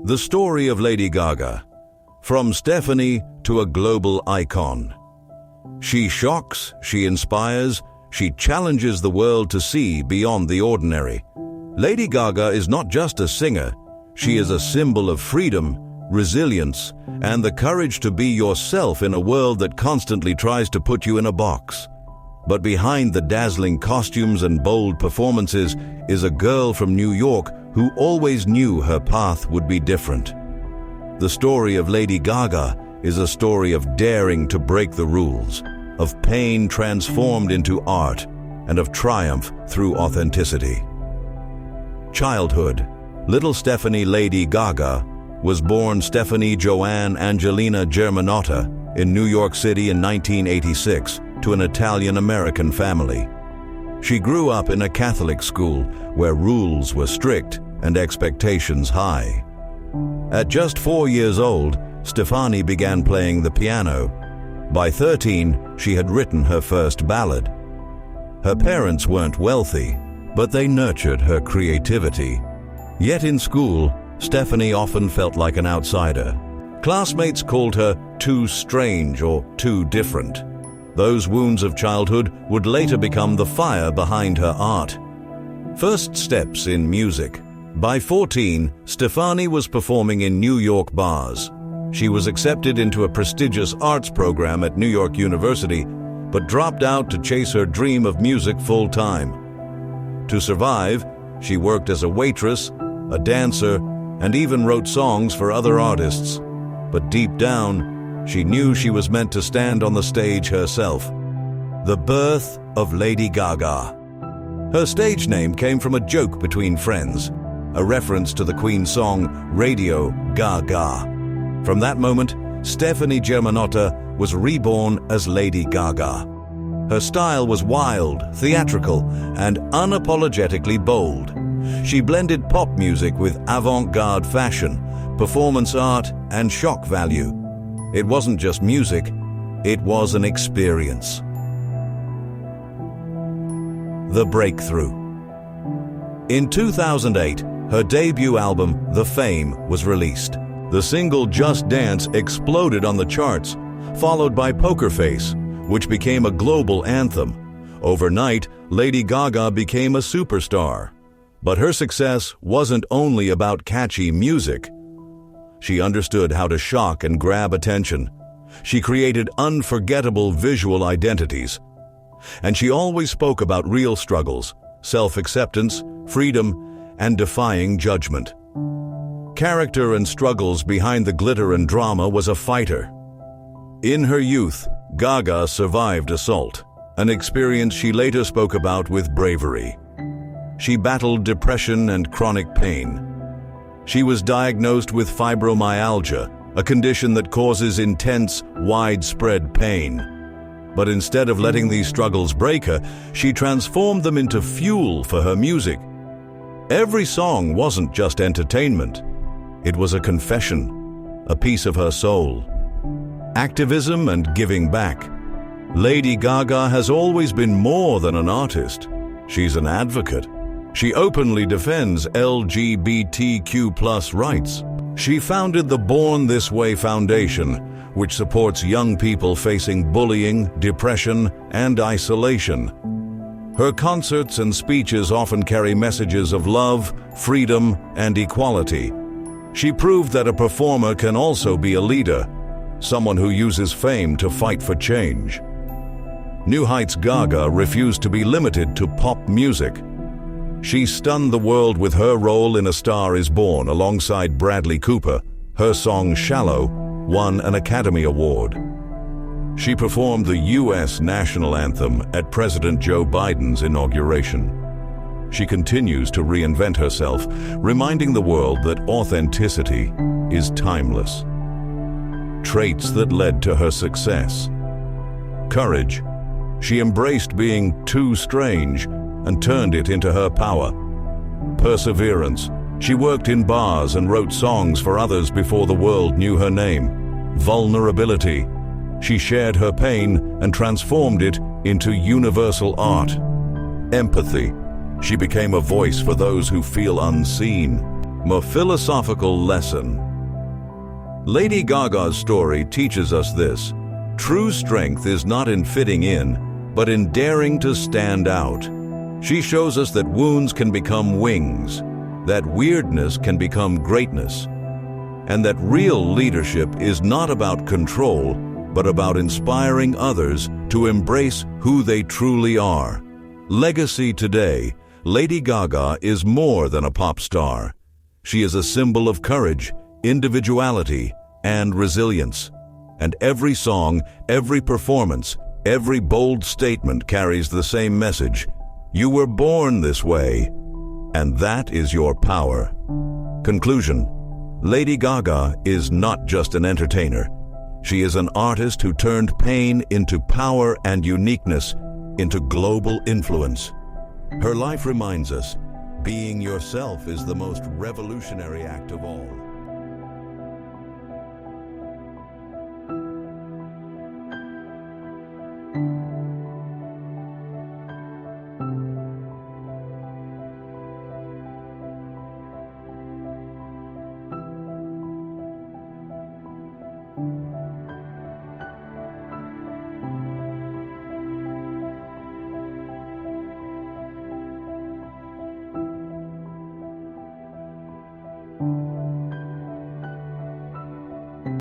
The story of Lady Gaga, from Stephanie to a global icon. She shocks, she inspires, she challenges the world to see beyond the ordinary. Lady Gaga is not just a singer, she is a symbol of freedom, resilience, and the courage to be yourself in a world that constantly tries to put you in a box. But behind the dazzling costumes and bold performances is a girl from New York who always knew her path would be different. The story of Lady Gaga is a story of daring to break the rules, of pain transformed into art, and of triumph through authenticity. Childhood. Little Stephanie Lady Gaga was born Stephanie Joanne Angelina Germanotta in New York City in 1986 to an Italian-American family. She grew up in a Catholic school where rules were strict and expectations high. At just 4 years old, Stephanie began playing the piano. By 13, she had written her first ballad. Her parents weren't wealthy, but they nurtured her creativity. Yet in school, Stephanie often felt like an outsider. Classmates called her too strange or too different. Those wounds of childhood would later become the fire behind her art. First steps in music. By 14, Stephanie was performing in New York bars. She was accepted into a prestigious arts program at New York University, but dropped out to chase her dream of music full-time. To survive, she worked as a waitress, a dancer, and even wrote songs for other artists. But deep down, she knew she was meant to stand on the stage herself. The birth of Lady Gaga. Her stage name came from a joke between friends, a reference to the Queen song Radio Gaga. From that moment, Stephanie Germanotta was reborn as Lady Gaga. Her style was wild, theatrical, and unapologetically bold. She blended pop music with avant-garde fashion, performance art, and shock value. It wasn't just music, it was an experience. The breakthrough. In 2008, her debut album, The Fame, was released. The single Just Dance exploded on the charts, followed by Poker Face, which became a global anthem. Overnight, Lady Gaga became a superstar. But her success wasn't only about catchy music. She understood how to shock and grab attention. She created unforgettable visual identities. And she always spoke about real struggles, self-acceptance, freedom, and defying judgment. Character and struggles behind the glitter and drama was a fighter. In her youth, Gaga survived assault, an experience she later spoke about with bravery. She battled depression and chronic pain. She was diagnosed with fibromyalgia, a condition that causes intense, widespread pain. But instead of letting these struggles break her, she transformed them into fuel for her music. Every song wasn't just entertainment. It was a confession, a piece of her soul. Activism and giving back. Lady Gaga has always been more than an artist. She's an advocate. She openly defends LGBTQ+ rights. She founded the Born This Way Foundation, which supports young people facing bullying, depression, and isolation. Her concerts and speeches often carry messages of love, freedom, and equality. She proved that a performer can also be a leader, someone who uses fame to fight for change. New Heights Gaga refused to be limited to pop music. She stunned the world with her role in A Star Is Born alongside Bradley Cooper. Her song Shallow won an Academy Award. She performed the U.S. national anthem at President Joe Biden's inauguration. She continues to reinvent herself, reminding the world that authenticity is timeless. Traits that led to her success. Courage. She embraced being too strange and turned it into her power. Perseverance. She worked in bars and wrote songs for others before the world knew her name. Vulnerability. She shared her pain and transformed it into universal art. Empathy. She became a voice for those who feel unseen. A philosophical lesson. Lady Gaga's story teaches us this. True strength is not in fitting in, but in daring to stand out. She shows us that wounds can become wings, that weirdness can become greatness, and that real leadership is not about control, but about inspiring others to embrace who they truly are. Legacy today, Lady Gaga is more than a pop star. She is a symbol of courage, individuality, and resilience. And every song, every performance, every bold statement carries the same message. You were born this way, and that is your power. Conclusion: Lady Gaga is not just an entertainer. She is an artist who turned pain into power and uniqueness into global influence. Her life reminds us, being yourself is the most revolutionary act of all.